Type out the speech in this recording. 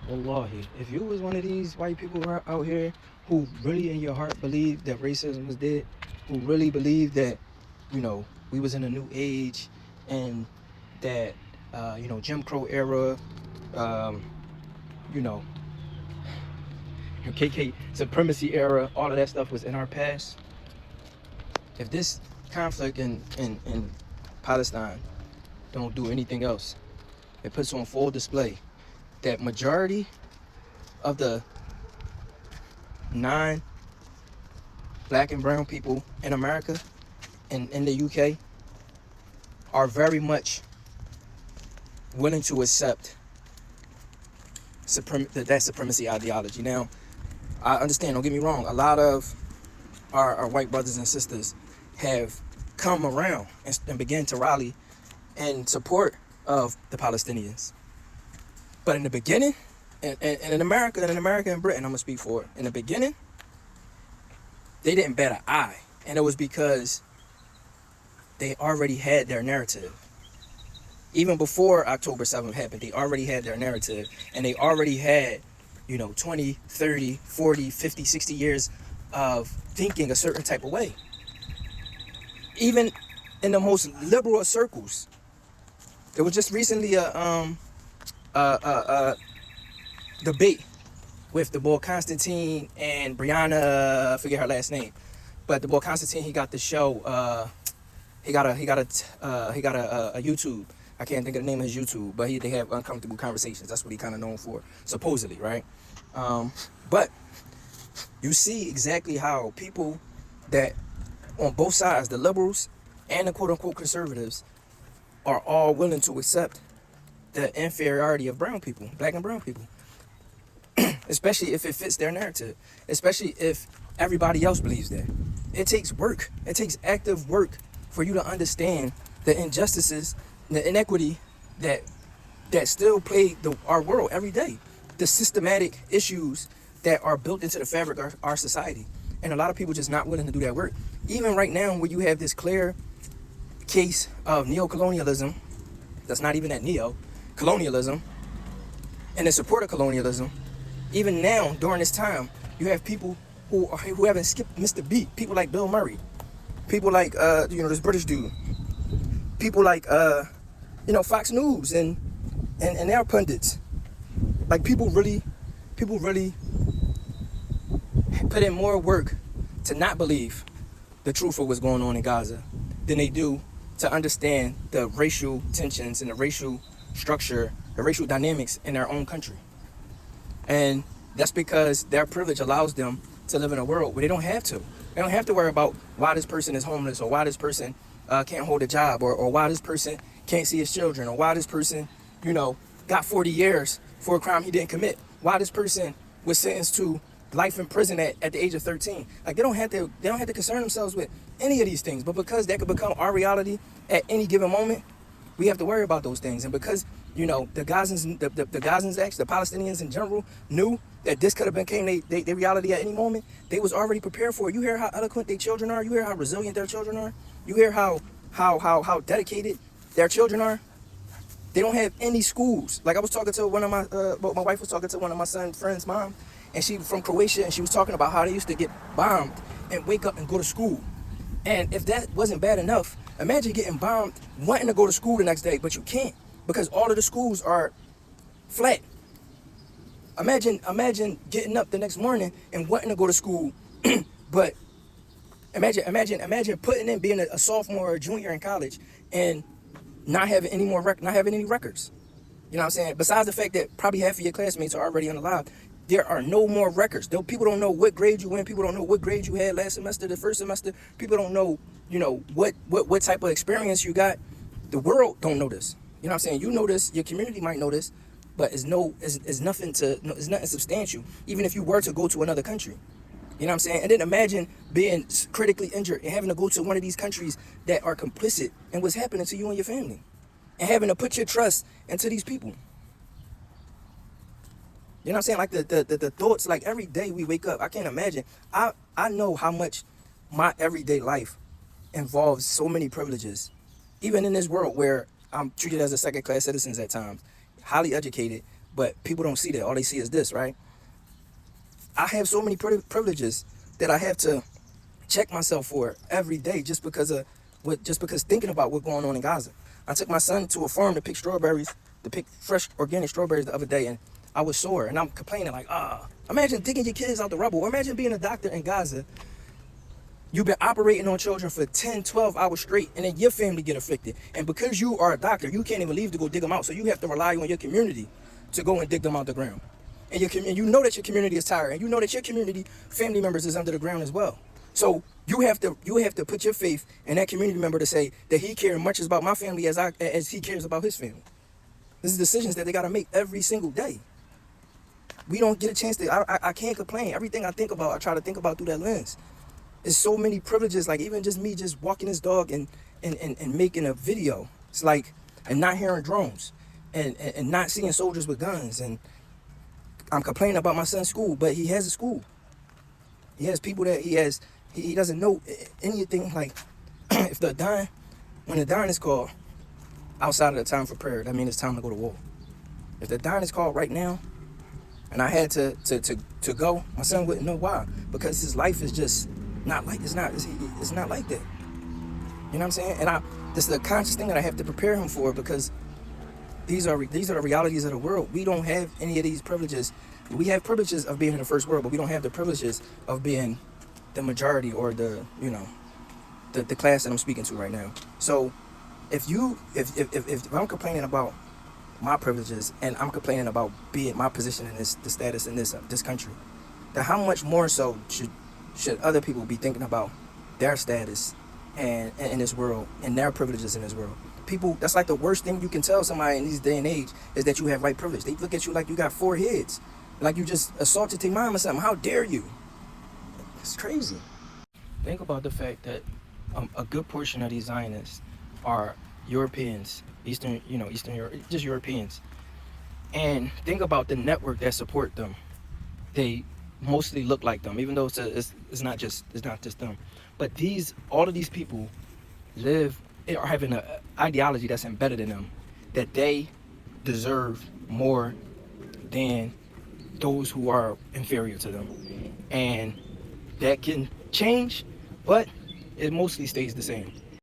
Wallahi, if you was one of these white people out here who really in your heart believed that racism was dead, who really believed that, we was in a new age and that, Jim Crow era, um, you know, KK supremacy era, all of that stuff was in our past. If this conflict in Palestine don't do anything else, it puts on full display that majority of the nine black and brown people in America and in the UK are very much willing to accept that supremacy ideology. Now, I understand, don't get me wrong, a lot of our white brothers and sisters have come around and began to rally in support of the Palestinians. But in the beginning, and in America and Britain, I'm going to speak for it. In the beginning, they didn't bat an eye. And it was because they already had their narrative. Even before October 7th happened, they already had their narrative. And they already had, 20, 30, 40, 50, 60 years of thinking a certain type of way. Even in the most liberal of circles. There was just recently a debate with the boy Constantine and Brianna, I forget her last name, but the boy Constantine, he got the show. He got a YouTube. I can't think of the name of his YouTube, but they have uncomfortable conversations. That's what he kind of known for, supposedly, right? But you see exactly how people that on both sides, the liberals and the quote-unquote conservatives, are all willing to accept the inferiority of brown people, black and brown people, especially if it fits their narrative, especially if everybody else believes that. It takes work. It takes active work for you to understand the injustices, the inequity that still plague our world every day, the systematic issues that are built into the fabric of our society. And a lot of people just not willing to do that work. Even right now, where you have this clear case of neo-colonialism, that's not even that neo-colonialism, and the support of colonialism, even now, during this time, you have people who haven't missed a beat. People like Bill Murray. People like, this British dude. People like, Fox News and their pundits. Like, people really put in more work to not believe the truth of what's going on in Gaza than they do to understand the racial tensions and the racial structure, the racial dynamics in their own country. And that's because their privilege allows them to live in a world where they don't have to. They don't have to worry about why this person is homeless, or why this person can't hold a job, or why this person can't see his children, or why this person, got 40 years for a crime he didn't commit. Why this person was sentenced to life in prison at the age of 13. Like, they don't have to concern themselves with any of these things. But because that could become our reality at any given moment, we have to worry about those things. And because, the Gazans, the Gazans, actually, the Palestinians in general, knew that this could have became their reality at any moment, they was already prepared for it. You hear how eloquent their children are. You hear how resilient their children are. You hear how dedicated their children are. They don't have any schools. Like, I was talking to my wife was talking to one of my son's friends' mom, and she from Croatia, and she was talking about how they used to get bombed and wake up and go to school. And if that wasn't bad enough, imagine getting bombed, wanting to go to school the next day, but you can't because all of the schools are flat. Imagine getting up the next morning and wanting to go to school, but imagine putting in being a sophomore or a junior in college and not having any records. You know what I'm saying? Besides the fact that probably half of your classmates are already unalive, there are no more records. Though people don't know what grade you in. People don't know what grade you had last semester, the first semester. People don't know, what type of experience you got. The world don't know this. You know what I'm saying? You know this. Your community might know this, but it's nothing substantial. Even if you were to go to another country. You know what I'm saying? And then imagine being critically injured and having to go to one of these countries that are complicit in what's happening to you and your family. And having to put your trust into these people. You know what I'm saying? Like the thoughts, like every day we wake up, I can't imagine. I know how much my everyday life involves so many privileges. Even in this world where I'm treated as a second-class citizen at times, highly educated, But people don't see that. All they see is this, right? I have so many privileges that I have to check myself for every day just because thinking about what's going on in Gaza. I took my son to a farm to pick fresh organic strawberries the other day, and I was sore, and I'm complaining like, imagine digging your kids out the rubble, or imagine being a doctor in Gaza. You've been operating on children for 10, 12 hours straight, and then your family get affected. And because you are a doctor, you can't even leave to go dig them out, so you have to rely on your community to go and dig them out the ground. And you know that your community is tired, and you know that your community family members is under the ground as well. So you have to put your faith in that community member to say that he cares much about my family as he cares about his family. This is decisions that they got to make every single day. We don't get a chance to. I can't complain. Everything I think about, I try to think about through that lens. There's so many privileges, like even just me just walking this dog and making a video. It's like, and not hearing drones and not seeing soldiers with guns. And I'm complaining about my son's school, but he has a school. He has people that he doesn't know anything. Like if when the dime is called outside of the time for prayer, that means it's time to go to war. If the dime is called right now, and I had to go, my son wouldn't know why, because his life is just not like it's not like that. You know what I'm saying? And this is a conscious thing that I have to prepare him for, because these are the realities of the world. We don't have any of these privileges. We have privileges of being in the first world, but we don't have the privileges of being the majority or the class that I'm speaking to right now. So if I'm complaining about my privileges and I'm complaining about being my position in the status in this country, then how much more so should other people be thinking about their status and in this world and their privileges in this world? People, that's like the worst thing you can tell somebody in this day and age is that you have white privilege. They look at you like you got 4 heads, like you just assaulted their mom or something. How dare you? It's crazy. Think about the fact that a good portion of these Zionists are Europeans, Eastern Europe, just Europeans. And think about the network that support them. They mostly look like them, even though it's not just them. But all of these people are having an ideology that's embedded in them, that they deserve more than those who are inferior to them. And that can change, but it mostly stays the same.